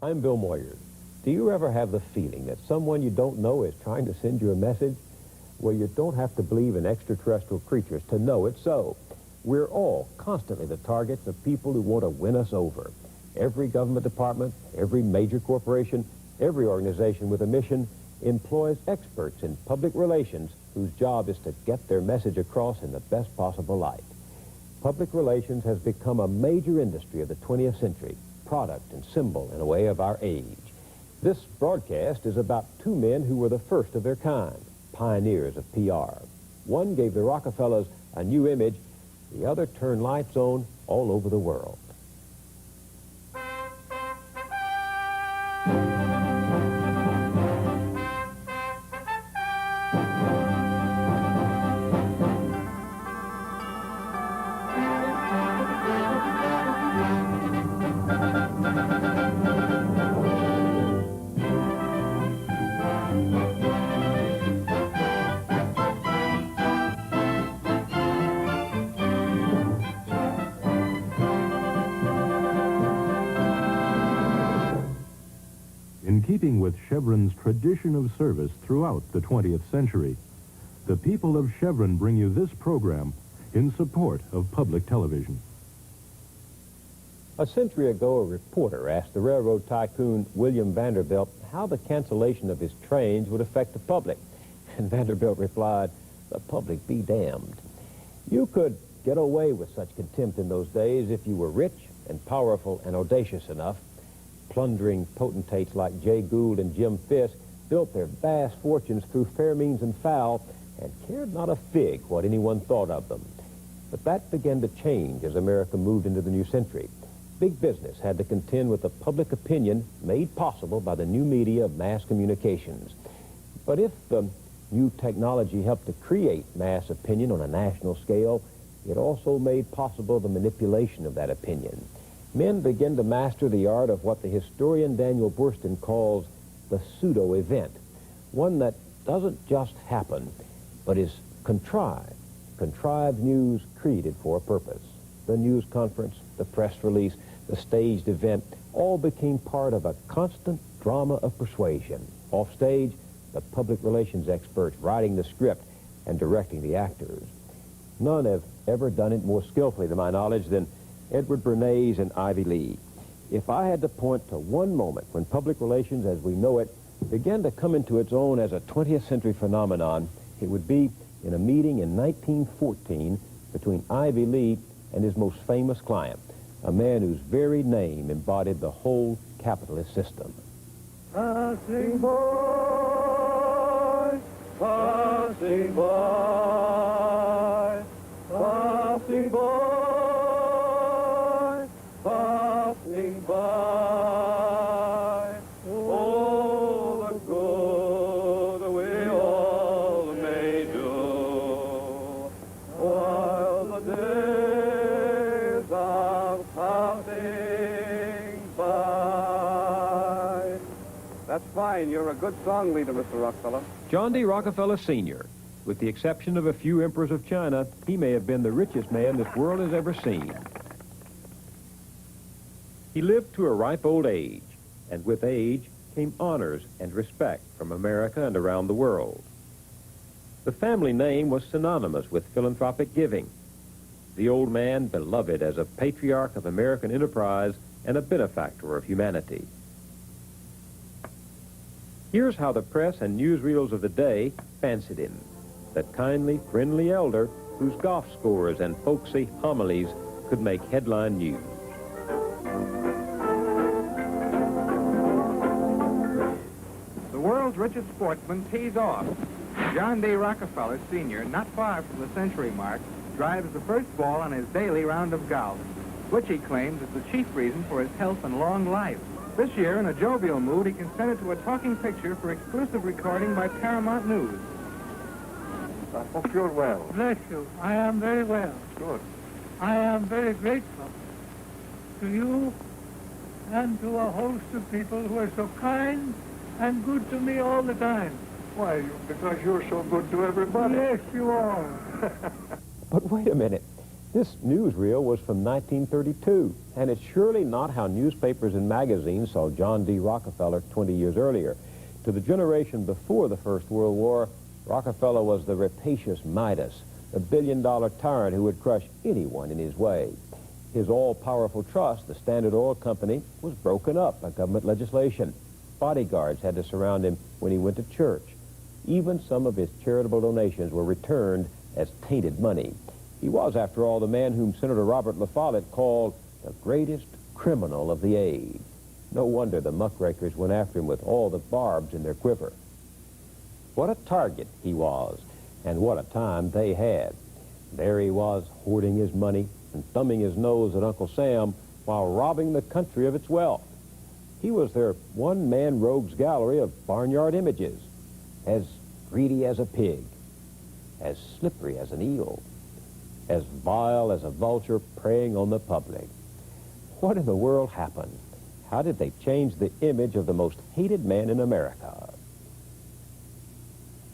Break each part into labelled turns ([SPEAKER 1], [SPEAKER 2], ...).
[SPEAKER 1] I'm Bill Moyers. Do you ever have the feeling that someone you don't know is trying to send you a message? Well, you don't have to believe in extraterrestrial creatures to know it's so. We're all constantly the targets of people who want to win us over. Every government department, every major corporation, every organization with a mission employs experts in public relations whose job is to get their message across in the best possible light. Public relations has become a major industry of the 20th century, product and symbol, in a way, of our age. This broadcast is about two men who were the first of their kind, pioneers of PR. One gave the Rockefellers a new image, the other turned lights on all over the world.
[SPEAKER 2] In keeping with Chevron's tradition of service throughout the 20th century, the people of Chevron bring you this program in support of public television.
[SPEAKER 1] A century ago, a reporter asked the railroad tycoon William Vanderbilt how the cancellation of his trains would affect the public. And Vanderbilt replied, "The public be damned." You could get away with such contempt in those days if you were rich and powerful and audacious enough. Plundering potentates like Jay Gould and Jim Fisk built their vast fortunes through fair means and foul and cared not a fig what anyone thought of them. But that began to change as America moved into the new century. Big business had to contend with the public opinion made possible by the new media of mass communications. But if the new technology helped to create mass opinion on a national scale, it also made possible the manipulation of that opinion. Men begin to master the art of what the historian Daniel Boorstin calls the pseudo-event, one that doesn't just happen, but is contrived news created for a purpose. The news conference, the press release, the staged event all became part of a constant drama of persuasion. Off stage, the public relations experts writing the script and directing the actors. None have ever done it more skillfully, to my knowledge, than Edward Bernays and Ivy Lee. If I had to point to one moment when public relations as we know it began to come into its own as a 20th century phenomenon, it would be in a meeting in 1914 between Ivy Lee and his most famous client, a man whose very name embodied the whole capitalist system.
[SPEAKER 3] Passing by, passing by, passing by. Passing by, oh, the good we all may do, while the days are passing by. That's fine. You're a good song leader, Mr. Rockefeller.
[SPEAKER 1] John D. Rockefeller Sr., with the exception of a few emperors of China, he may have been the richest man this world has ever seen. He lived to a ripe old age, and with age came honors and respect from America and around the world. The family name was synonymous with philanthropic giving. The old man beloved as a patriarch of American enterprise and a benefactor of humanity. Here's how the press and newsreels of the day fancied him, that kindly, friendly elder whose golf scores and folksy homilies could make headline news.
[SPEAKER 4] The world's richest sportsman tees off. John D. Rockefeller Sr., not far from the century mark, drives the first ball on his daily round of golf, which he claims is the chief reason for his health and long life. This year, in a jovial mood, he consented to a talking picture for exclusive recording by Paramount News.
[SPEAKER 3] I hope you're well.
[SPEAKER 5] Bless you. I am very well.
[SPEAKER 3] Good.
[SPEAKER 5] I am very grateful to you and to a host of people who are so kind and good to me all the time.
[SPEAKER 3] Why, because you're so good to everybody.
[SPEAKER 5] Yes, you are.
[SPEAKER 1] But wait a minute. This newsreel was from 1932, and it's surely not how newspapers and magazines saw John D. Rockefeller 20 years earlier. To the generation before the First World War, Rockefeller was the rapacious Midas, a billion-dollar tyrant who would crush anyone in his way. His all-powerful trust, the Standard Oil Company, was broken up by government legislation. Bodyguards had to surround him when he went to church. Even some of his charitable donations were returned as tainted money. He was, after all, the man whom Senator Robert La Follette called the greatest criminal of the age. No wonder the muckrakers went after him with all the barbs in their quiver. What a target he was, and what a time they had. There he was, hoarding his money and thumbing his nose at Uncle Sam while robbing the country of its wealth. He was their one-man rogues gallery of barnyard images, as greedy as a pig, as slippery as an eel, as vile as a vulture preying on the public. What in the world happened? How did they change the image of the most hated man in America?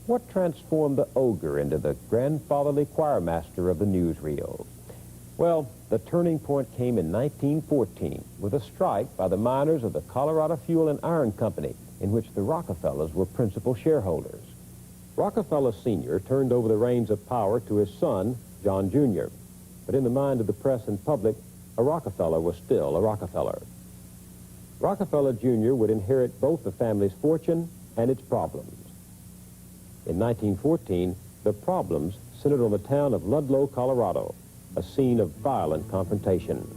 [SPEAKER 1] What transformed the ogre into the grandfatherly choirmaster of the newsreel? Well, the turning point came in 1914 with a strike by the miners of the Colorado Fuel and Iron Company, in which the Rockefellers were principal shareholders. Rockefeller Sr. turned over the reins of power to his son, John Jr. But in the mind of the press and public, a Rockefeller was still a Rockefeller. Rockefeller Jr. would inherit both the family's fortune and its problems. In 1914, the problems centered on the town of Ludlow, Colorado, a scene of violent confrontation.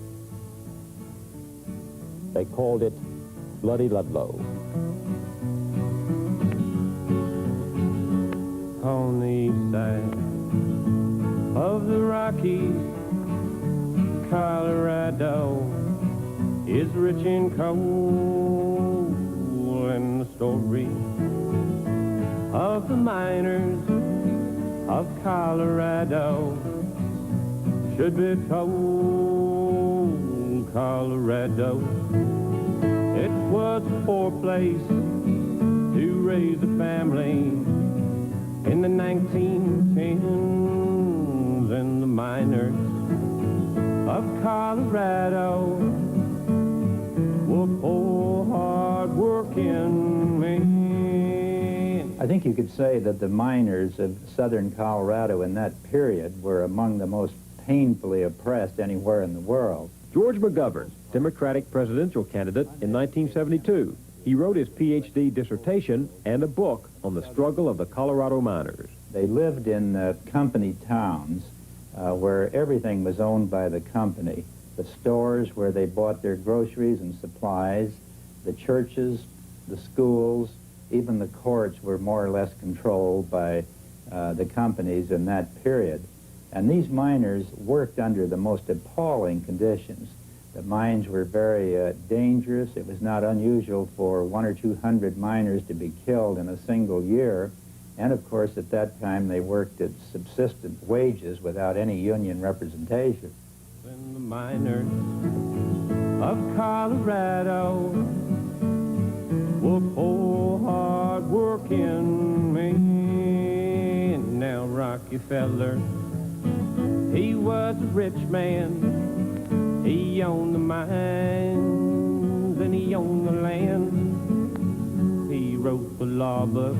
[SPEAKER 1] They called it Bloody Ludlow.
[SPEAKER 6] On the east side of the Rockies, Colorado is rich in coal, and the story of the miners of Colorado should be told. Colorado, it was a poor place to raise a family in the 1910s, and the miners of Colorado were poor, hard-working men.
[SPEAKER 7] I think you could say that the miners of southern Colorado in that period were among the most painfully oppressed anywhere in the world.
[SPEAKER 1] George McGovern, Democratic presidential candidate in 1972. He wrote his Ph.D. dissertation and a book on the struggle of the Colorado miners.
[SPEAKER 7] They lived in company towns where everything was owned by the company. The stores where they bought their groceries and supplies, the churches, the schools, even the courts were more or less controlled by the companies in that period. And these miners worked under the most appalling conditions. The mines were very dangerous. It was not unusual for 100 or 200 miners to be killed in a single year. And of course, at that time, they worked at subsistence wages without any union representation.
[SPEAKER 6] When the miners of Colorado were poor, hard-working men. Now Rockefeller, he was a rich man. He owned the mines and he owned the land. He wrote the law books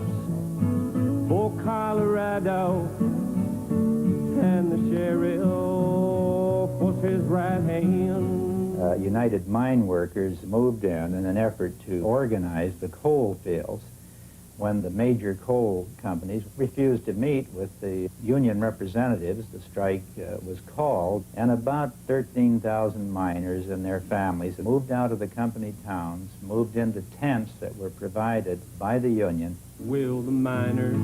[SPEAKER 6] for Colorado, and the sheriff was his right hand.
[SPEAKER 7] United Mine Workers moved in an effort to organize the coal fields when the major coal companies refused to meet with the union representatives. The strike was called, and about 13,000 miners and their families moved out of the company towns, moved into tents that were provided by the union.
[SPEAKER 6] Will the miners,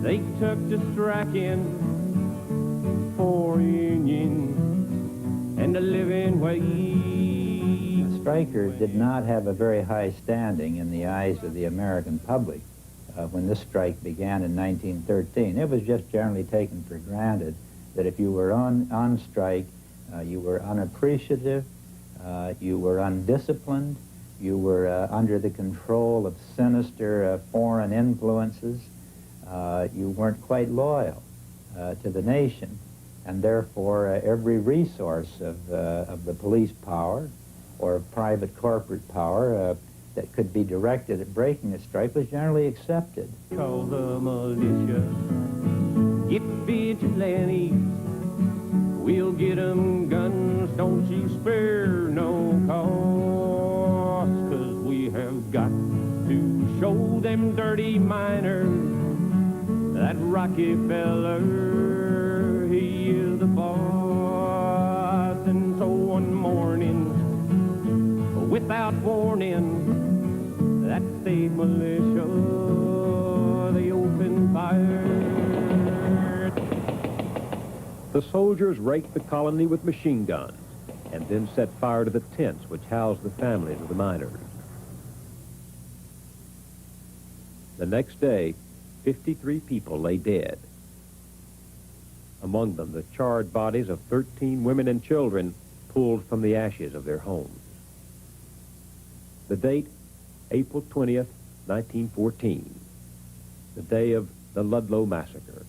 [SPEAKER 6] they took to striking for union and a living wage.
[SPEAKER 7] The strikers did not have a very high standing in the eyes of the American public when this strike began in 1913. It was just generally taken for granted that if you were on strike, you were unappreciative, you were undisciplined, you were under the control of sinister foreign influences, you weren't quite loyal to the nation. and therefore every resource of the police power or of private corporate power that could be directed at breaking the strike was generally accepted.
[SPEAKER 6] Call the militia, get vigilantes, we'll get 'em guns, don't you spare no cause, 'cause we have got to show them dirty miners that Rockefeller, he is the boss. And so one morning, without warning, that state militia, they opened fire.
[SPEAKER 1] The soldiers raked the colony with machine guns and then set fire to the tents which housed the families of the miners. The next day, 53 people lay dead. Among them, the charred bodies of 13 women and children pulled from the ashes of their homes. The date, April 20th, 1914, the day of the Ludlow Massacre.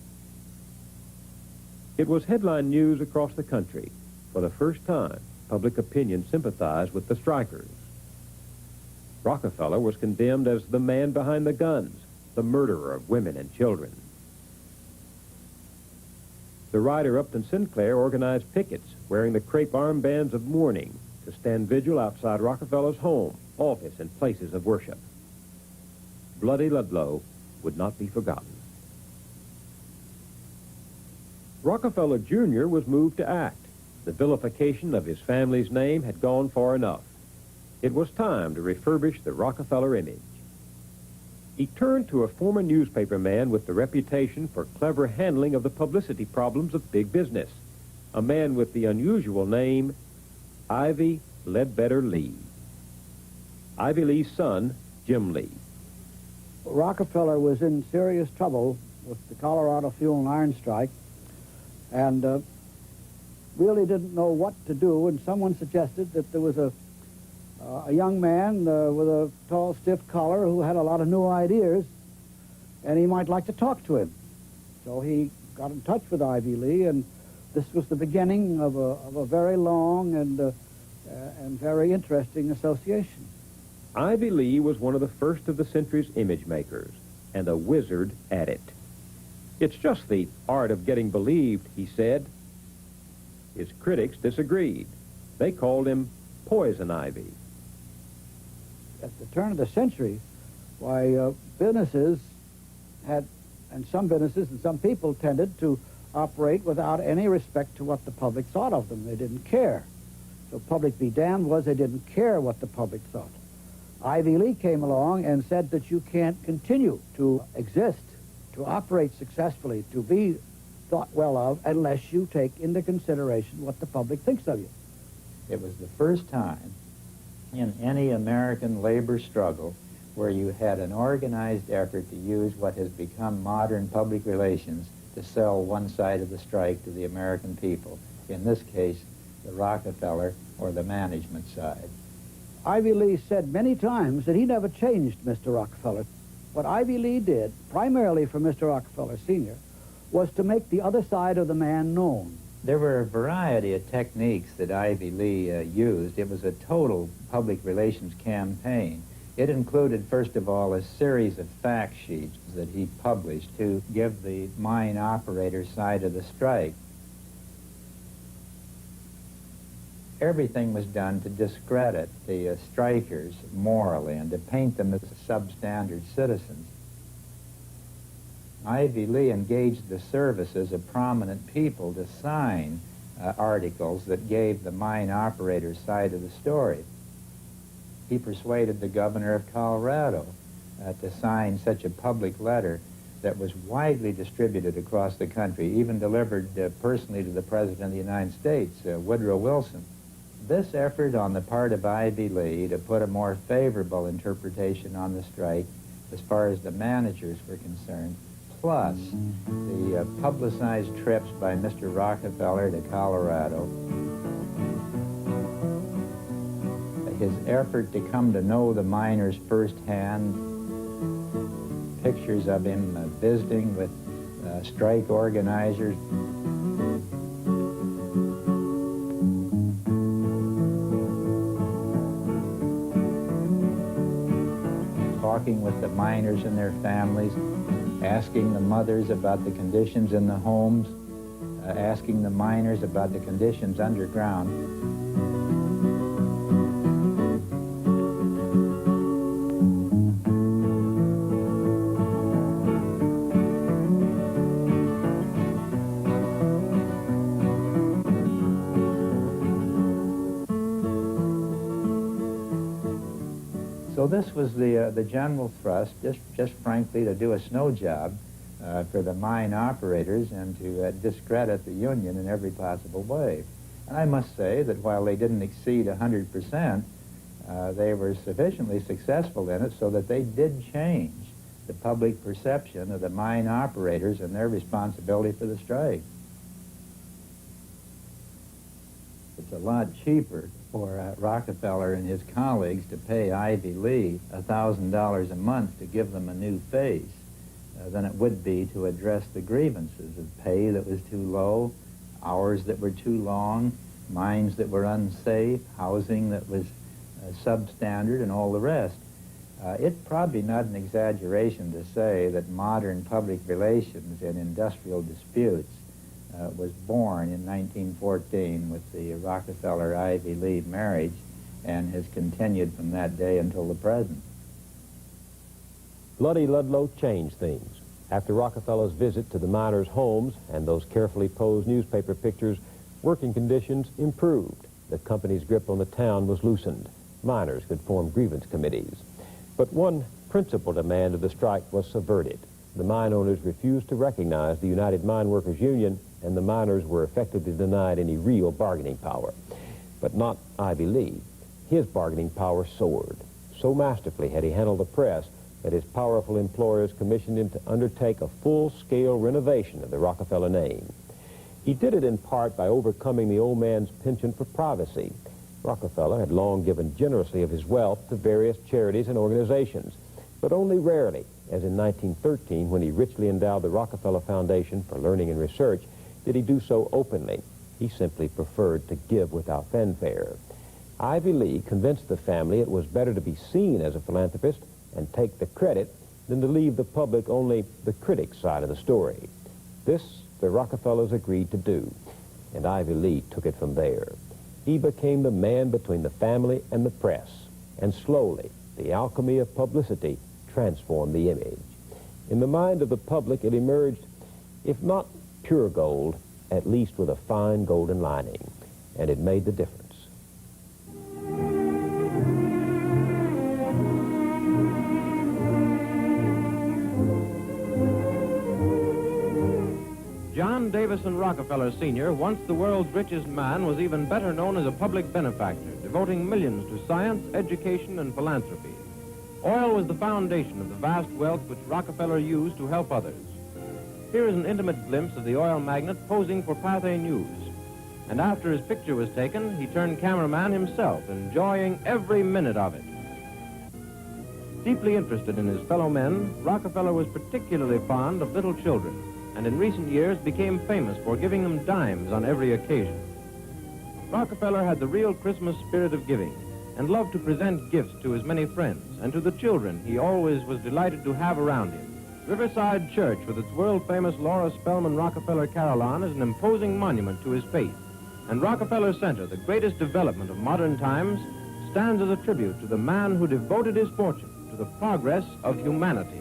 [SPEAKER 1] It was headline news across the country. For the first time, public opinion sympathized with the strikers. Rockefeller was condemned as the man behind the guns, the murderer of women and children. The writer Upton Sinclair organized pickets wearing the crepe armbands of mourning to stand vigil outside Rockefeller's home, office, and places of worship. Bloody Ludlow would not be forgotten. Rockefeller Jr. was moved to act. The vilification of his family's name had gone far enough. It was time to refurbish the Rockefeller image. He turned to a former newspaper man with the reputation for clever handling of the publicity problems of big business, a man with the unusual name Ivy Ledbetter Lee. Ivy Lee's son, Jim Lee.
[SPEAKER 8] Rockefeller was in serious trouble with the Colorado Fuel and Iron Strike and really didn't know what to do, and someone suggested that there was a young man with a tall, stiff collar who had a lot of new ideas, and he might like to talk to him. So he got in touch with Ivy Lee, and this was the beginning of a very long and very interesting association.
[SPEAKER 1] Ivy Lee was one of the first of the century's image makers, and a wizard at it. It's just the art of getting believed, he said. His critics disagreed. They called him Poison Ivy.
[SPEAKER 8] At the turn of the century, why, businesses had, and some businesses and some people tended to operate without any respect to what the public thought of them. They didn't care. So public be damned was they didn't care what the public thought. Ivy Lee came along and said that you can't continue to exist, to operate successfully, to be thought well of, unless you take into consideration what the public thinks of you.
[SPEAKER 7] It was the first time in any American labor struggle where you had an organized effort to use what has become modern public relations to sell one side of the strike to the American people. In this case, the Rockefeller or the management side.
[SPEAKER 8] Ivy Lee said many times that he never changed Mr. Rockefeller. What Ivy Lee did, primarily for Mr. Rockefeller Sr., was to make the other side of the man known.
[SPEAKER 7] There were a variety of techniques that Ivy Lee used. It was a total public relations campaign. It included, first of all, a series of fact sheets that he published to give the mine operator's side of the strike. Everything was done to discredit the strikers morally and to paint them as substandard citizens. Ivy Lee engaged the services of prominent people to sign articles that gave the mine operator's side of the story. He persuaded the governor of Colorado to sign such a public letter that was widely distributed across the country, even delivered personally to the President of the United States, Woodrow Wilson. This effort on the part of Ivy Lee to put a more favorable interpretation on the strike as far as the managers were concerned, plus the publicized trips by Mr. Rockefeller to Colorado, his effort to come to know the miners firsthand, pictures of him visiting with strike organizers. talking with the miners and their families, asking the mothers about the conditions in the homes, asking the miners about the conditions underground. So this was the general thrust, just frankly to do a snow job for the mine operators and to discredit the union in every possible way. And I must say that while they didn't exceed 100%, they were sufficiently successful in it so that they did change the public perception of the mine operators and their responsibility for the strike. It's a lot cheaper for Rockefeller and his colleagues to pay Ivy Lee $1,000 a month to give them a new face than it would be to address the grievances of pay that was too low, hours that were too long, mines that were unsafe, housing that was substandard, and all the rest. It's probably not an exaggeration to say that modern public relations in industrial disputes was born in 1914 with the Rockefeller-Ivy Lee marriage and has continued from that day until the present.
[SPEAKER 1] Bloody Ludlow changed things. After Rockefeller's visit to the miners' homes and those carefully posed newspaper pictures, working conditions improved. The company's grip on the town was loosened. Miners could form grievance committees. But one principal demand of the strike was subverted. The mine owners refused to recognize the United Mine Workers Union, and the miners were effectively denied any real bargaining power. But not Ivy Lee. His bargaining power soared. So masterfully had he handled the press that his powerful employers commissioned him to undertake a full-scale renovation of the Rockefeller name. He did it in part by overcoming the old man's penchant for privacy. Rockefeller had long given generously of his wealth to various charities and organizations, but only rarely, as in 1913 when he richly endowed the Rockefeller Foundation for Learning and Research, did he do so openly. He simply preferred to give without fanfare. Ivy Lee convinced the family it was better to be seen as a philanthropist and take the credit than to leave the public only the critic's side of the story. This the Rockefellers agreed to do, and Ivy Lee took it from there. He became the man between the family and the press, and slowly the alchemy of publicity transformed the image. In the mind of the public, it emerged, if not pure gold, at least with a fine golden lining, and it made the difference.
[SPEAKER 6] John Davison Rockefeller Sr., once the world's richest man, was even better known as a public benefactor, devoting millions to science, education, and philanthropy. Oil was the foundation of the vast wealth which Rockefeller used to help others. Here is an intimate glimpse of the oil magnate posing for Pathé News. And after his picture was taken, he turned cameraman himself, enjoying every minute of it. Deeply interested in his fellow men, Rockefeller was particularly fond of little children, and in recent years became famous for giving them dimes on every occasion. Rockefeller had the real Christmas spirit of giving, and loved to present gifts to his many friends, and to the children he always was delighted to have around him. Riverside Church, with its world-famous Laura Spelman Rockefeller carillon, is an imposing monument to his faith. And Rockefeller Center, the greatest development of modern times, stands as a tribute to the man who devoted his fortune to the progress of humanity.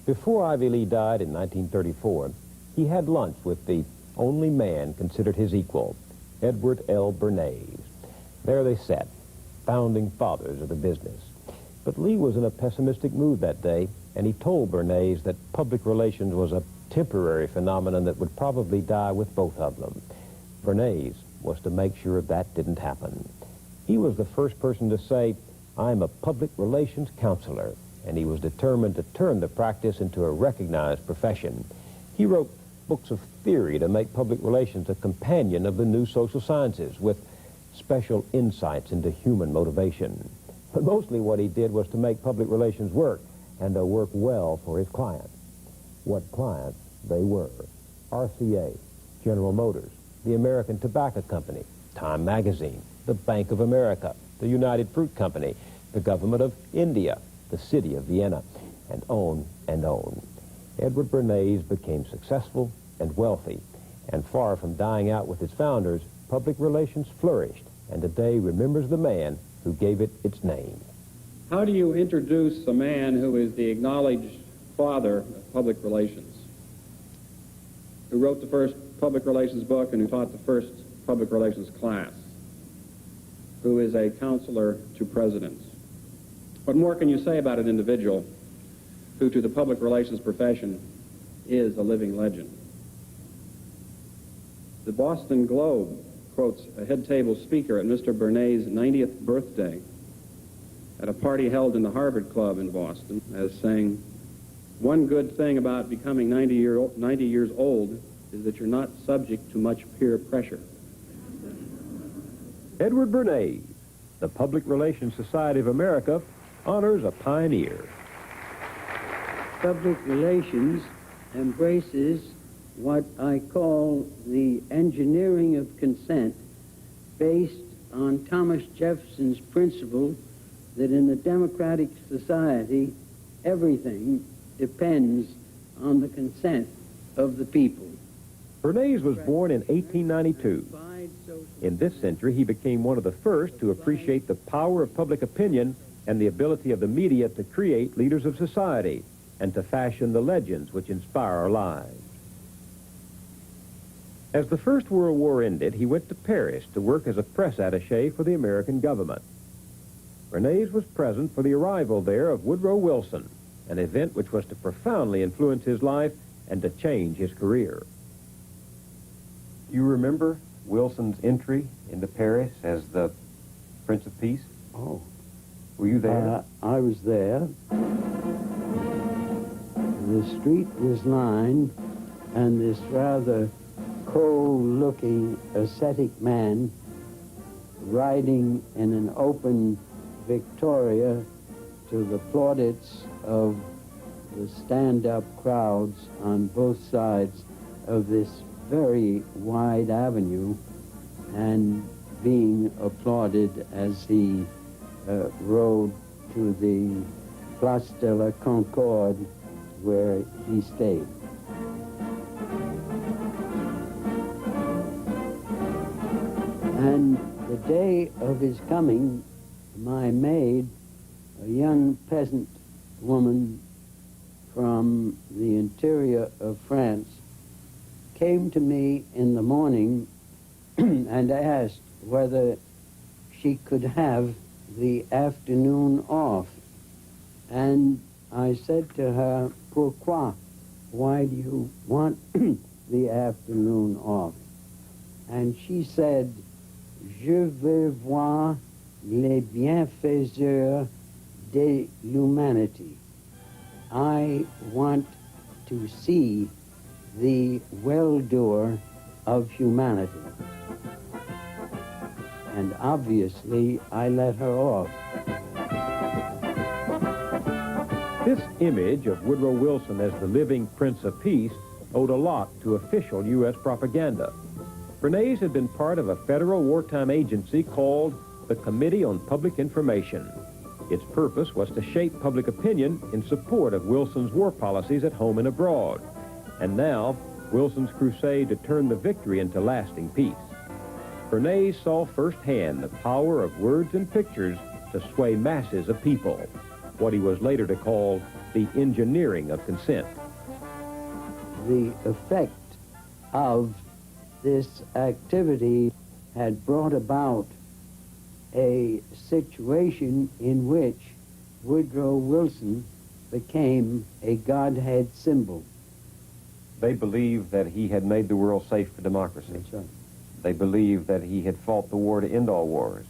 [SPEAKER 1] Before Ivy Lee died in 1934, he had lunch with the only man considered his equal, Edward L. Bernays. There they sat, founding fathers of the business. But Lee was in a pessimistic mood that day, and he told Bernays that public relations was a temporary phenomenon that would probably die with both of them. Bernays was to make sure that didn't happen. He was the first person to say, "I'm a public relations counselor," and he was determined to turn the practice into a recognized profession. He wrote books of theory to make public relations a companion of the new social sciences with special insights into human motivation. But mostly what he did was to make public relations work, and to work well for his clients. What clients they were: RCA, General Motors, the American Tobacco Company, Time Magazine, the Bank of America, the United Fruit Company, the government of India, the city of Vienna, and on and on. Edward Bernays became successful and wealthy, and far from dying out with its founders, public relations flourished, and today remembers the man who gave it its name.
[SPEAKER 9] How do you introduce a man who is the acknowledged father of public relations, who wrote the first public relations book and who taught the first public relations class, who is a counselor to presidents? What more can you say about an individual who, to the public relations profession, is a living legend? The Boston Globe quotes a head table speaker at Mr. Bernays' 90th birthday at a party held in the Harvard Club in Boston as saying, "One good thing about becoming 90 years old is that you're not subject to much peer pressure."
[SPEAKER 1] Edward Bernays, the Public Relations Society of America, honors a pioneer.
[SPEAKER 10] Public relations embraces what I call the engineering of consent, based on Thomas Jefferson's principle that in a democratic society, everything depends on the consent of the people.
[SPEAKER 1] Bernays was born in 1892. In this century, he became one of the first to appreciate the power of public opinion and the ability of the media to create leaders of society and to fashion the legends which inspire our lives. As the First World War ended, he went to Paris to work as a press attaché for the American government. Bernays was present for the arrival there of Woodrow Wilson, an event which was to profoundly influence his life and to change his career. You remember Wilson's entry into Paris as the Prince of Peace?
[SPEAKER 10] Oh.
[SPEAKER 1] Were you there?
[SPEAKER 10] I was there. The street was lined, and this rather cold-looking, ascetic man riding in an open Victoria to the plaudits of the stand-up crowds on both sides of this very wide avenue, and being applauded as he rode to the Place de la Concorde, where he stayed. And the day of his coming, my maid, a young peasant woman from the interior of France, came to me in the morning and asked whether she could have the afternoon off. And I said to her, "Pourquoi? Why do you want the afternoon off?" And she said, "Je veux voir les bienfaiseurs de l'humanité." I want to see the well-doer of humanity. And obviously, I let her off.
[SPEAKER 1] This image of Woodrow Wilson as the living Prince of Peace owed a lot to official U.S. propaganda. Bernays had been part of a federal wartime agency called the Committee on Public Information. Its purpose was to shape public opinion in support of Wilson's war policies at home and abroad. And now, Wilson's crusade to turn the victory into lasting peace. Bernays saw firsthand the power of words and pictures to sway masses of people, what he was later to call the engineering of consent.
[SPEAKER 10] The effect of this activity had brought about a situation in which Woodrow Wilson became a Godhead symbol.
[SPEAKER 1] They believed that he had made the world safe for democracy.
[SPEAKER 10] That's right.
[SPEAKER 1] They believed that he had fought the war to end all wars.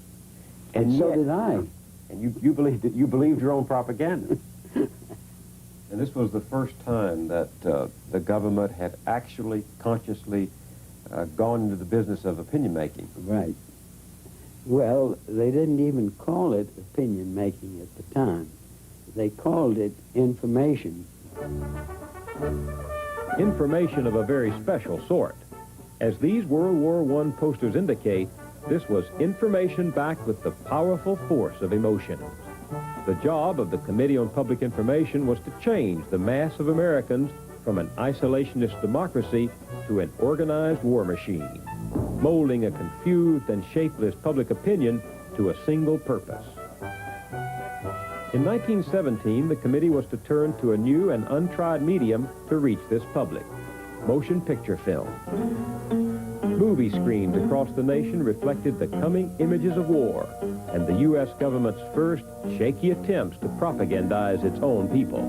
[SPEAKER 10] And so did I.
[SPEAKER 1] And you believed it. You believed your own propaganda. And this was the first time that the government had actually consciously gone into the business of opinion making.
[SPEAKER 10] Right. Well, they didn't even call it opinion making at the time. They called it information.
[SPEAKER 1] Information of a very special sort. As these World War I posters indicate, this was information backed with the powerful force of emotion. The job of the Committee on Public Information was to change the mass of Americans from an isolationist democracy to an organized war machine, molding a confused and shapeless public opinion to a single purpose. In 1917, the committee was to turn to a new and untried medium to reach this public: motion picture film. Movie screens across the nation reflected the coming images of war and the U.S. government's first shaky attempts to propagandize its own people.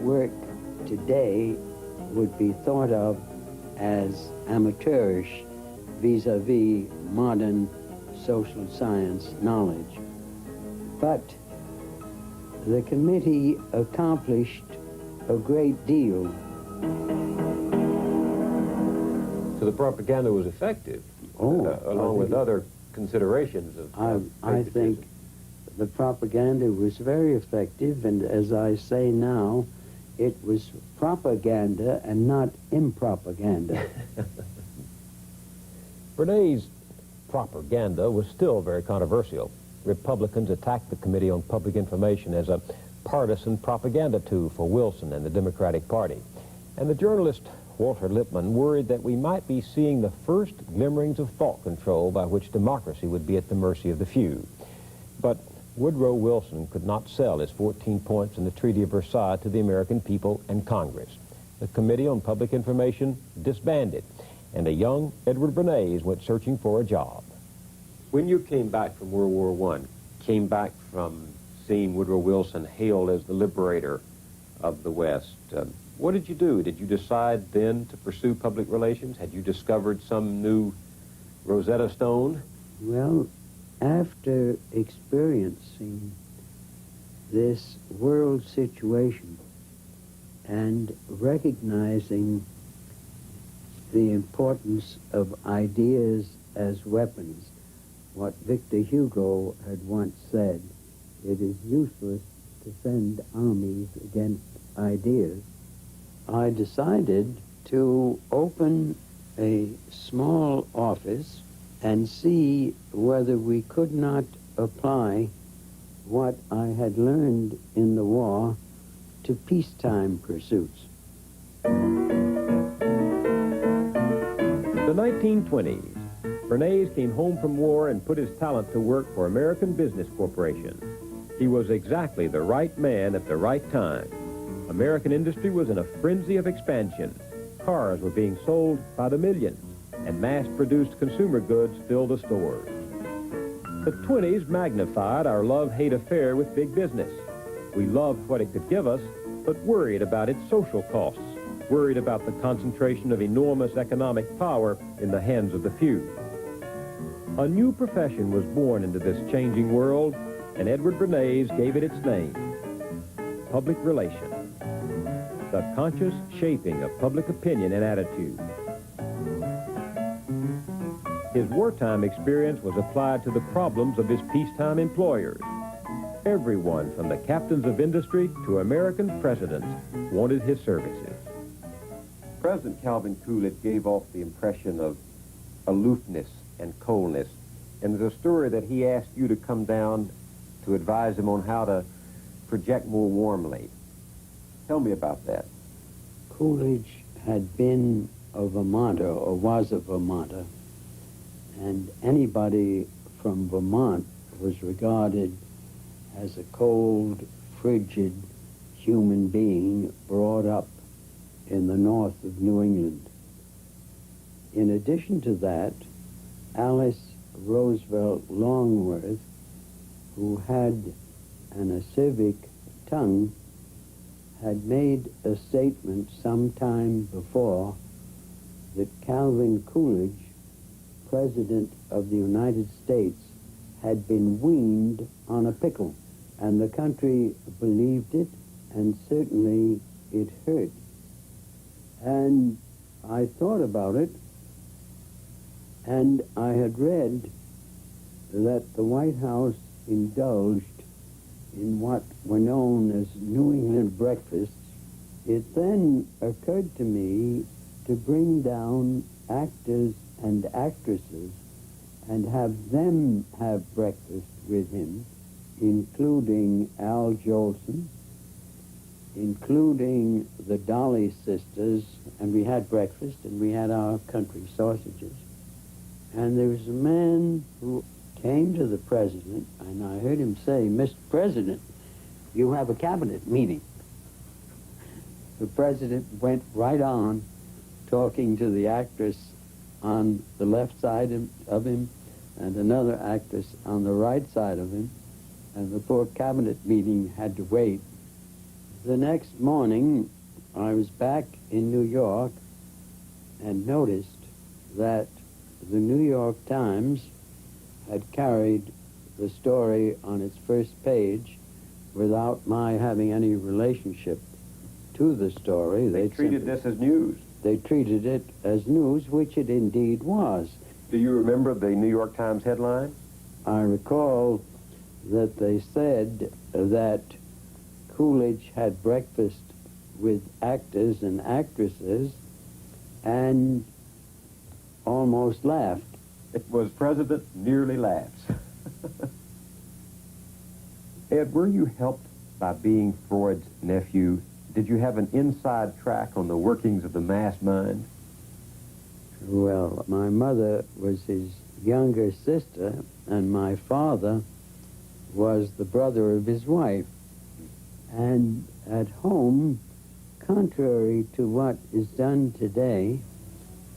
[SPEAKER 10] Work today would be thought of as amateurish vis-a-vis modern social science knowledge. But the committee accomplished a great deal.
[SPEAKER 1] So the propaganda was effective, along with other considerations of
[SPEAKER 10] I think the propaganda was very effective, and as I say now, it was propaganda and not impropaganda.
[SPEAKER 1] Bernays' propaganda was still very controversial. Republicans attacked the Committee on Public Information as a partisan propaganda tool for Wilson and the Democratic Party. And the journalist Walter Lippmann worried that we might be seeing the first glimmerings of thought control by which democracy would be at the mercy of the few. But Woodrow Wilson could not sell his 14 points in the Treaty of Versailles to the American people and Congress. The Committee on Public Information disbanded, and a young Edward Bernays went searching for a job. When you came back from World War I, came back from seeing Woodrow Wilson hailed as the liberator of the West, what did you do? Did you decide then to pursue public relations? Had you discovered some new Rosetta Stone?
[SPEAKER 10] Well, after experiencing this world situation and recognizing the importance of ideas as weapons, what Victor Hugo had once said, it is useless to send armies against ideas, I decided to open a small office and see whether we could not apply what I had learned in the war to peacetime pursuits.
[SPEAKER 1] The 1920s. Bernays came home from war and put his talent to work for American business corporations. He was exactly the right man at the right time. American industry was in a frenzy of expansion. Cars were being sold by the millions, and mass-produced consumer goods filled the stores. The 20s magnified our love-hate affair with big business. We loved what it could give us, but worried about its social costs, worried about the concentration of enormous economic power in the hands of the few. A new profession was born into this changing world, and Edward Bernays gave it its name: public relations, the conscious shaping of public opinion and attitude. His wartime experience was applied to the problems of his peacetime employers. Everyone, from the captains of industry to American presidents, wanted his services. President Calvin Coolidge gave off the impression of aloofness and coldness. And there's a story that he asked you to come down to advise him on how to project more warmly. Tell me about that.
[SPEAKER 10] Coolidge had been a Vermonter, or was a Vermonter, and anybody from Vermont was regarded as a cold, frigid human being brought up in the north of New England. In addition to that, Alice Roosevelt Longworth, who had an acerbic tongue, had made a statement some time before that Calvin Coolidge, President of the United States, had been weaned on a pickle. And the country believed it, and certainly it hurt. And I thought about it, and I had read that the White House indulged in what were known as New England breakfasts. It then occurred to me to bring down actors and actresses and have them have breakfast with him, including Al Jolson, including the Dolly sisters, and we had breakfast, and we had our country sausages. And there was a man who came to the president, and I heard him say, "Mr. President, you have a cabinet meeting." The president went right on talking to the actress on the left side of him and another actress on the right side of him, and the poor cabinet meeting had to wait. The next morning, I was back in New York and noticed that the New York Times had carried the story on its first page without my having any relationship to the story.
[SPEAKER 1] They treated this as news.
[SPEAKER 10] They treated it as news, which it indeed was.
[SPEAKER 1] Do you remember the New York Times headline?
[SPEAKER 10] I recall that they said that Coolidge had breakfast with actors and actresses and almost laughed.
[SPEAKER 1] It was President Nearly Laughs. Ed, were you helped by being Freud's nephew? Did you have an inside track on the workings of the mass mind?
[SPEAKER 10] Well, my mother was his younger sister, and my father was the brother of his wife. And at home, contrary to what is done today,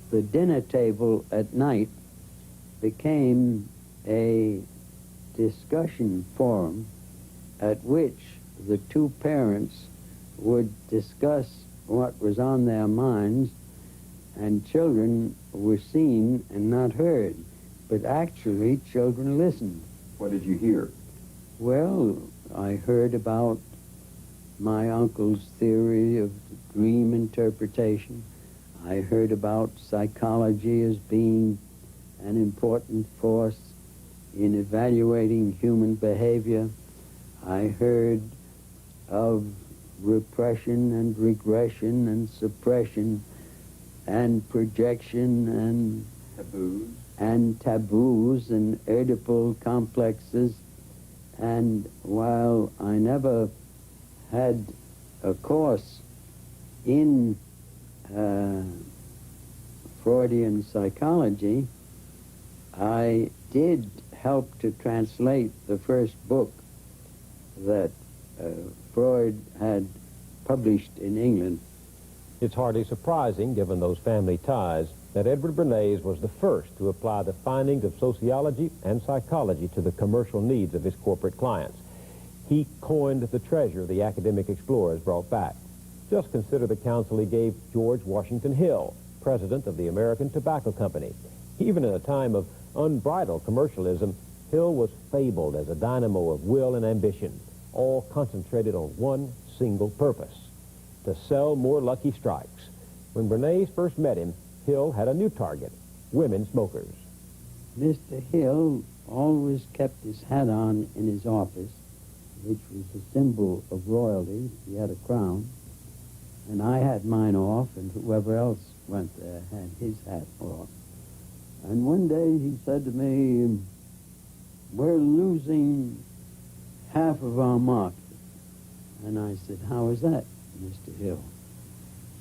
[SPEAKER 10] the dinner table at night became a discussion forum at which the two parents would discuss what was on their minds, and children were seen and not heard. But actually, children listened.
[SPEAKER 1] What did you hear?
[SPEAKER 10] Well, I heard about my uncle's theory of dream interpretation. I heard about psychology as being an important force in evaluating human behavior. I heard of repression and regression and suppression and projection and taboos and Oedipal complexes. And while I never had a course in Freudian psychology, I did help to translate the first book that Freud had published in England.
[SPEAKER 1] It's hardly surprising, given those family ties, that Edward Bernays was the first to apply the findings of sociology and psychology to the commercial needs of his corporate clients. He coined the treasure the academic explorers brought back. Just consider the counsel he gave George Washington Hill, president of the American Tobacco Company. Even in a time of unbridled commercialism, Hill was fabled as a dynamo of will and ambition, all concentrated on one single purpose: to sell more Lucky Strikes. When Bernays first met him, Hill had a new target: women smokers.
[SPEAKER 10] Mr. Hill always kept his hat on in his office, which was a symbol of royalty. He had a crown, and I had mine off, and whoever else went there had his hat off. And one day he said to me, "We're losing half of our market." And I said, how is that, Mr. Hill?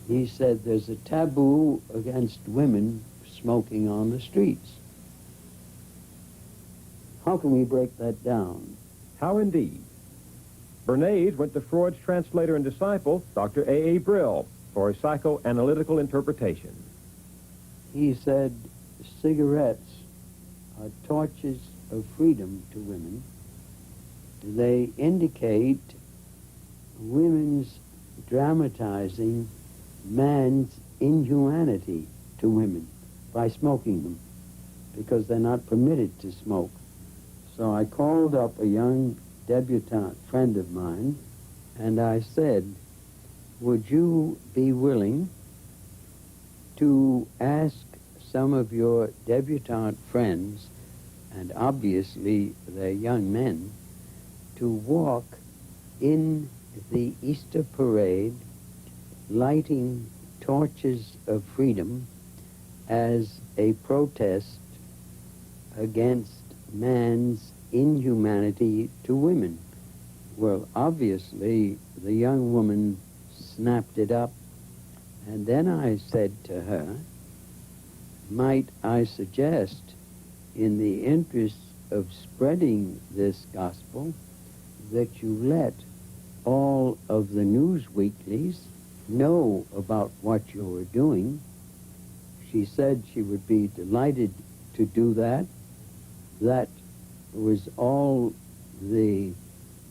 [SPEAKER 10] He said, there's a taboo against women smoking on the streets. How can we break that down?
[SPEAKER 1] How indeed? Bernays went to Freud's translator and disciple, Dr. A.A. Brill, for a psychoanalytical interpretation.
[SPEAKER 10] He said, cigarettes are torches of freedom to women. They indicate women's dramatizing man's inhumanity to women by smoking them, because they're not permitted to smoke. So I called up a young debutante friend of mine, and I said, would you be willing to ask some of your debutante friends, and obviously they're young men, to walk in the Easter parade lighting torches of freedom as a protest against man's inhumanity to women? Well, obviously, the young woman snapped it up, and then I said to her, might I suggest, in the interest of spreading this gospel, that you let all of the news weeklies know about what you were doing? She said she would be delighted to do that. That was all the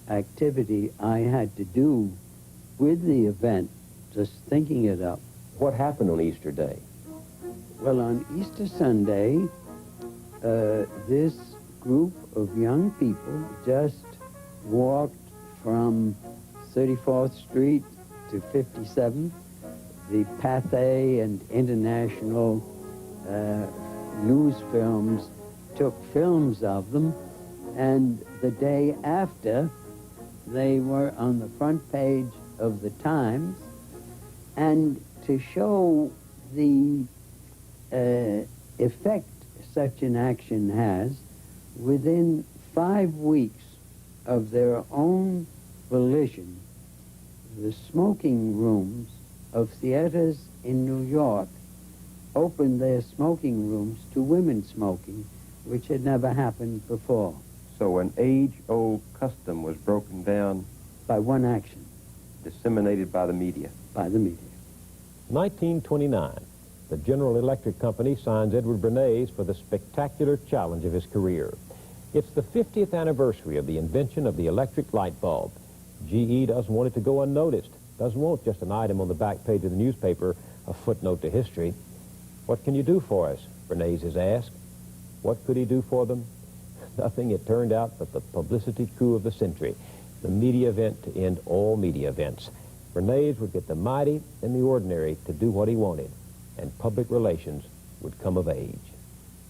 [SPEAKER 10] activity I had to do with the event, just thinking it up.
[SPEAKER 1] What happened on Easter Day?
[SPEAKER 10] Well, on Easter Sunday, this group of young people just walked from 34th Street to 57th. The Pathé and International news films took films of them, and the day after, they were on the front page of the Times. And to show the effect such an action has, within 5 weeks of their own volition, the smoking rooms of theaters in New York opened their smoking rooms to women smoking, which had never happened before.
[SPEAKER 1] So an age-old custom was broken down
[SPEAKER 10] by one action.
[SPEAKER 1] Disseminated by the media.
[SPEAKER 10] By the media.
[SPEAKER 1] 1929, the General Electric Company signs Edward Bernays for the spectacular challenge of his career. It's the 50th anniversary of the invention of the electric light bulb. GE doesn't want it to go unnoticed, doesn't want just an item on the back page of the newspaper, a footnote to history. What can you do for us? Bernays is asked. What could he do for them? Nothing, it turned out, but the publicity coup of the century, the media event to end all media events. Bernays would get the mighty and the ordinary to do what he wanted, and public relations would come of age.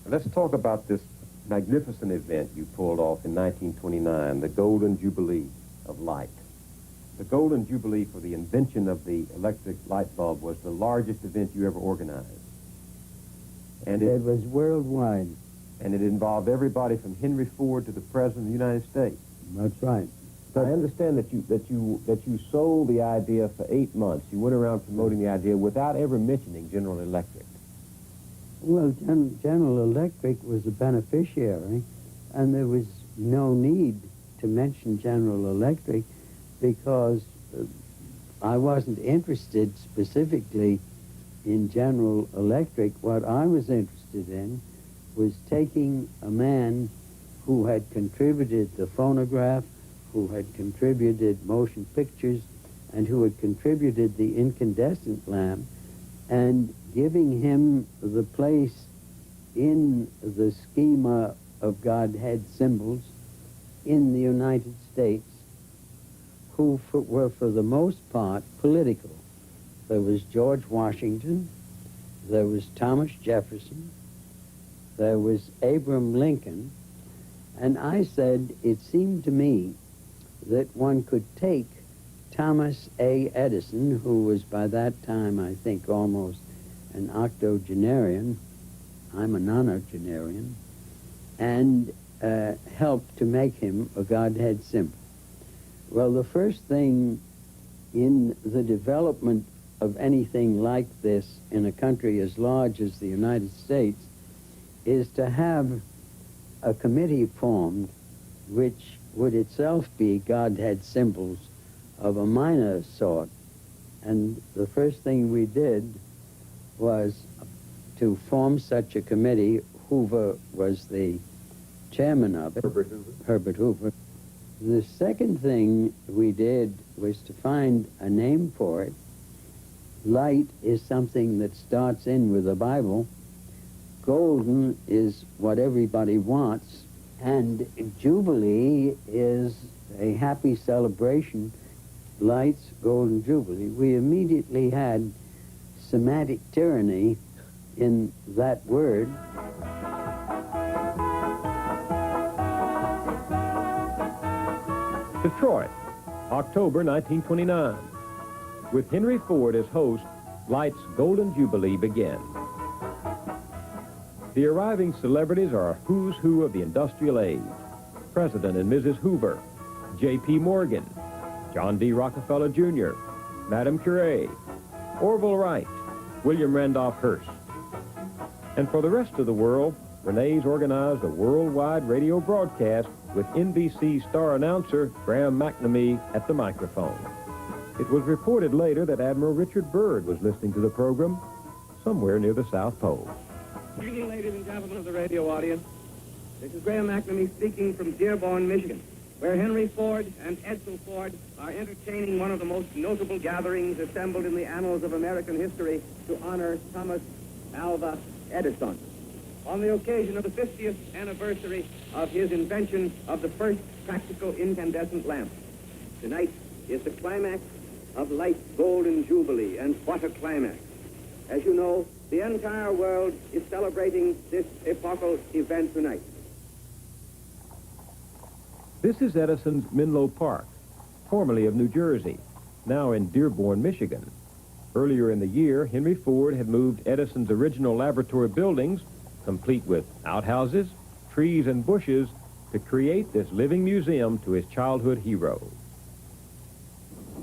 [SPEAKER 1] Let's talk about this magnificent event you pulled off in 1929, the Golden Jubilee of Light. The Golden Jubilee for the invention of the electric light bulb was the largest event you ever organized. And
[SPEAKER 10] it was worldwide.
[SPEAKER 1] And it involved everybody from Henry Ford to the President of the United States.
[SPEAKER 10] That's right.
[SPEAKER 1] I understand that you sold the idea for 8 months. You went around promoting the idea without ever mentioning General Electric.
[SPEAKER 10] Well, General Electric was a beneficiary, and there was no need to mention General Electric because I wasn't interested specifically in General Electric. What I was interested in was taking a man who had contributed the phonograph, who had contributed motion pictures, and who had contributed the incandescent lamp, and giving him the place in the schema of Godhead symbols in the United States, who were for the most part political. There was George Washington, there was Thomas Jefferson, there was Abraham Lincoln, and I said it seemed to me that one could take Thomas A. Edison, who was by that time, I think, almost an octogenarian, I'm a nonagenarian, and help to make him a Godhead symbol. Well, the first thing in the development of anything like this in a country as large as the United States is to have a committee formed which would itself be Godhead symbols of a minor sort. And the first thing we did was to form such a committee. Hoover was the chairman of it. Herbert Hoover. The second thing we did was to find a name for it. Light is something that starts in with the Bible. Golden is what everybody wants. And Jubilee is a happy celebration. Lights, Golden Jubilee. We immediately had semantic tyranny in that word.
[SPEAKER 1] Detroit, October 1929. With Henry Ford as host, Light's Golden Jubilee began. The arriving celebrities are a who's who of the industrial age. President and Mrs. Hoover, J.P. Morgan, John D. Rockefeller Jr., Madame Curie, Orville Wright, William Randolph Hearst. And for the rest of the world, Bernays organized a worldwide radio broadcast with NBC star announcer Graham McNamee at the microphone. It was reported later that Admiral Richard Byrd was listening to the program somewhere near the South Pole.
[SPEAKER 11] Good evening, ladies and gentlemen of the radio audience. This is Graham McNamee speaking from Dearborn, Michigan, where Henry Ford and Edsel Ford are entertaining one of the most notable gatherings assembled in the annals of American history to honor Thomas Alva Edison on the occasion of the 50th anniversary of his invention of the first practical incandescent lamp. Tonight is the climax of Light's Golden Jubilee, and what a climax. As you know, the entire world is celebrating this epochal event tonight.
[SPEAKER 1] This is Edison's Menlo Park, formerly of New Jersey, now in Dearborn, Michigan. Earlier in the year, Henry Ford had moved Edison's original laboratory buildings, complete with outhouses, trees, and bushes, to create this living museum to his childhood hero.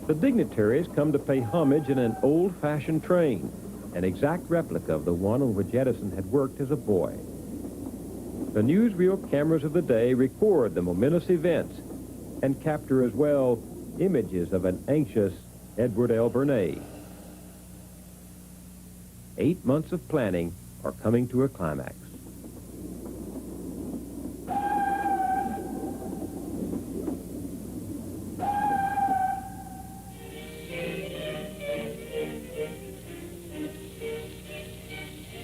[SPEAKER 1] The dignitaries come to pay homage in an old-fashioned train, an exact replica of the one on which Edison had worked as a boy. The newsreel cameras of the day record the momentous events and capture as well images of an anxious Edward L. Bernays. 8 months of planning are coming to a climax.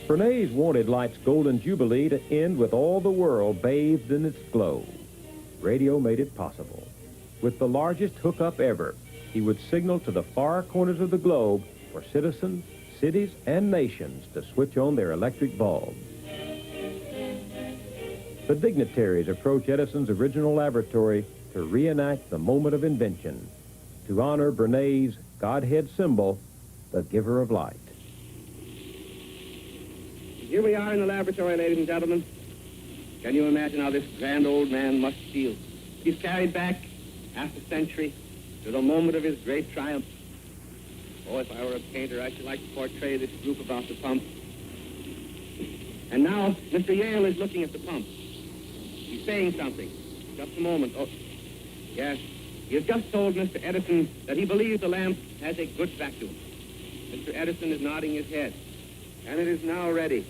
[SPEAKER 1] Bernays wanted Light's Golden Jubilee to end with all the world bathed in its glow. Radio made it possible. With the largest hookup ever, he would signal to the far corners of the globe for citizens, cities, and nations to switch on their electric bulbs. The dignitaries approach Edison's original laboratory to reenact the moment of invention, to honor Bernays' Godhead symbol, the giver of light.
[SPEAKER 11] Here we are in the laboratory, ladies and gentlemen. Can you imagine how this grand old man must feel? He's carried back half a century to the moment of his great triumph. Oh, if I were a painter, I should like to portray this group about the pump. And now, Mr. Yale is looking at the pump. He's saying something. Just a moment. Oh, yes. He has just told Mr. Edison that he believes the lamp has a good vacuum. Mr. Edison is nodding his head. And it is now ready,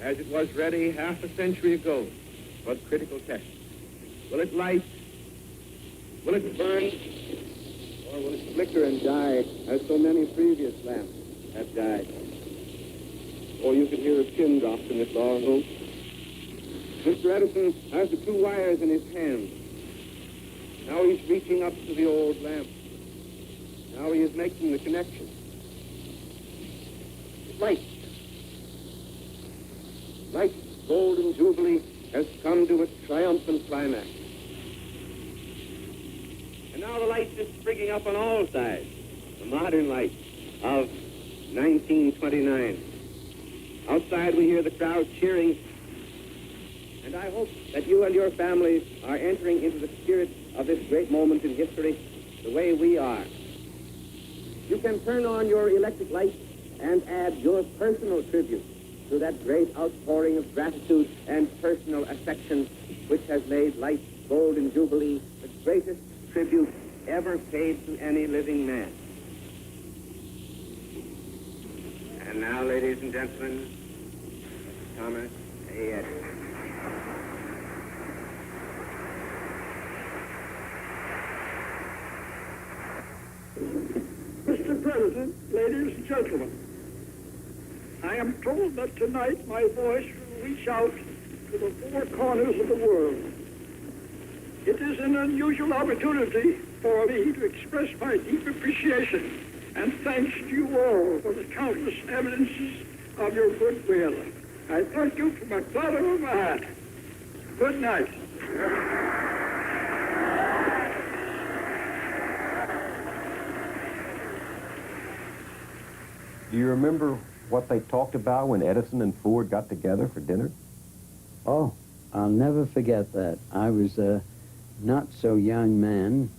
[SPEAKER 11] as it was ready half a century ago, for the critical test. Will it light? Will it burn? Or will it flicker and die, as so many previous lamps have died? Or you could hear a pin drop in this long room. Mr. Edison has the two wires in his hand. Now he's reaching up to the old lamp. Now he is making the connection. It's light. Light's Golden Jubilee has come to its triumphant climax. And now the light is springing up on all sides, the modern light of 1929. Outside we hear the crowd cheering, and I hope that you and your families are entering into the spirit of this great moment in history the way we are. You can turn on your electric light and add your personal tribute to that great outpouring of gratitude and personal affection which has made life's golden jubilee the greatest tribute ever paid to any living man. And now, ladies and gentlemen, Thomas A. Edison.
[SPEAKER 5] Mr. President, ladies and gentlemen, I am told that tonight my voice will reach out to the four corners of the world. It is an unusual opportunity for me to express my deep appreciation and thanks to you all for the countless evidences of your goodwill. I thank you from the bottom of my heart. Good night.
[SPEAKER 1] Do you remember what they talked about when Edison and Ford got together for dinner?
[SPEAKER 10] Oh, I'll never forget that. I was a not-so-young man,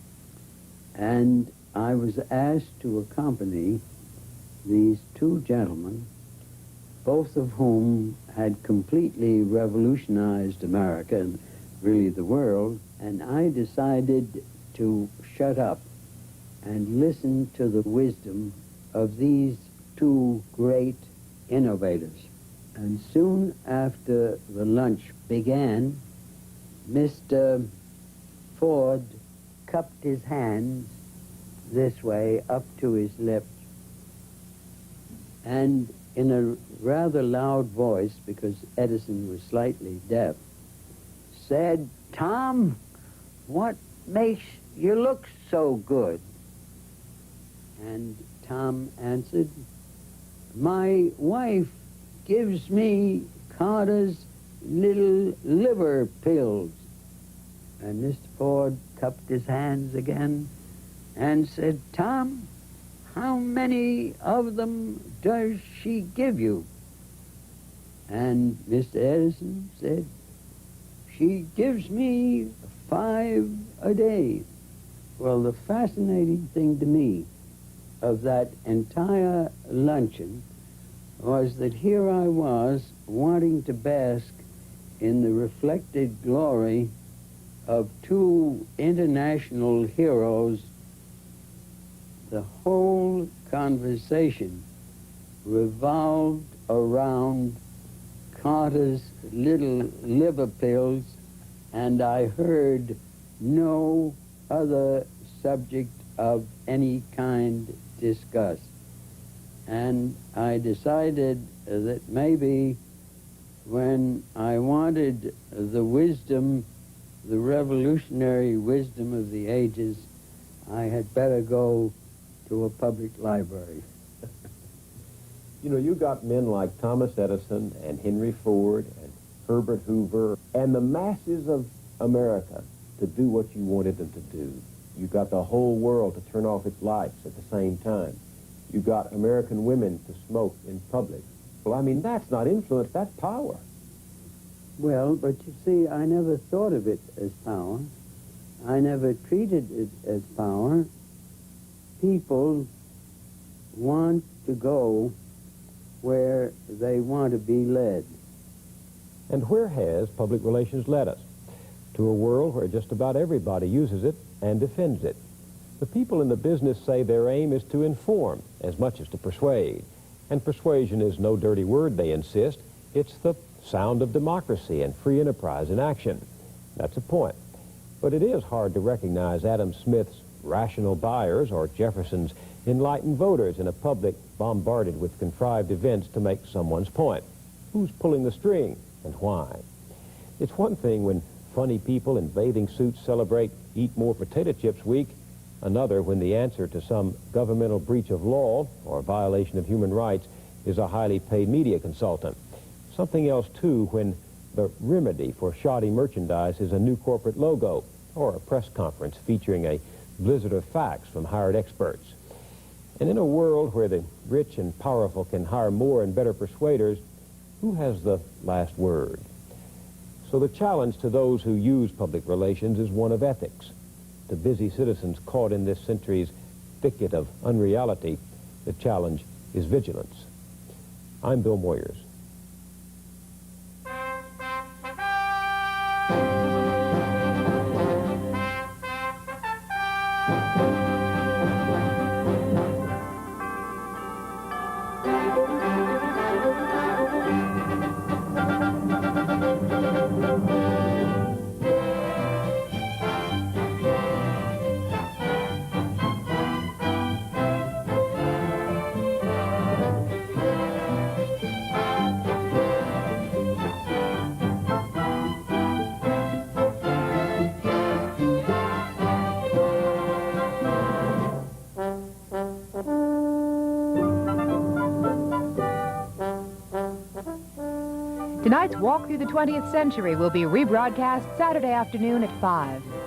[SPEAKER 10] and I was asked to accompany these two gentlemen, both of whom had completely revolutionized America and really the world, and I decided to shut up and listen to the wisdom of these two great innovators. And soon after the lunch began, Mr. Ford cupped his hands this way up to his lips, and in a rather loud voice, because Edison was slightly deaf, said, "Tom, what makes you look so good?" And Tom answered, "My wife gives me Carter's little liver pills." And Mr. Ford cupped his hands again and said, "Tom, how many of them does she give you?" And Mr. Edison said, "She gives me 5 a day." Well, the fascinating thing to me of that entire luncheon was that here I was wanting to bask in the reflected glory of two international heroes. The whole conversation revolved around Carter's little liver pills, and I heard no other subject of any kind discussed. And I decided that maybe when I wanted the wisdom, the revolutionary wisdom of the ages, I had better go to a public library.
[SPEAKER 1] You know, you got men like Thomas Edison and Henry Ford and Herbert Hoover and the masses of America to do what you wanted them to do. You got the whole world to turn off its lights at the same time. You got American women to smoke in public. Well, I mean, that's not influence, that's power.
[SPEAKER 10] Well, but you see, I never thought of it as power. I never treated it as power. People want to go where they want to be led.
[SPEAKER 1] And where has public relations led us? To a world where just about everybody uses it and defends it. The people in the business say their aim is to inform as much as to persuade. And persuasion is no dirty word, they insist. It's the sound of democracy and free enterprise in action. That's a point. But it is hard to recognize Adam Smith's rational buyers or Jefferson's enlightened voters in a public bombarded with contrived events to make someone's point. Who's pulling the string and why? It's one thing when funny people in bathing suits celebrate Eat More Potato Chips Week, another when the answer to some governmental breach of law or violation of human rights is a highly paid media consultant. Something else, too, when the remedy for shoddy merchandise is a new corporate logo or a press conference featuring a blizzard of facts from hired experts. And in a world where the rich and powerful can hire more and better persuaders, who has the last word? So the challenge to those who use public relations is one of ethics. To busy citizens caught in this century's thicket of unreality, the challenge is vigilance. I'm Bill Moyers.
[SPEAKER 12] Tonight's Walk Through the 20th Century will be rebroadcast Saturday afternoon at 5.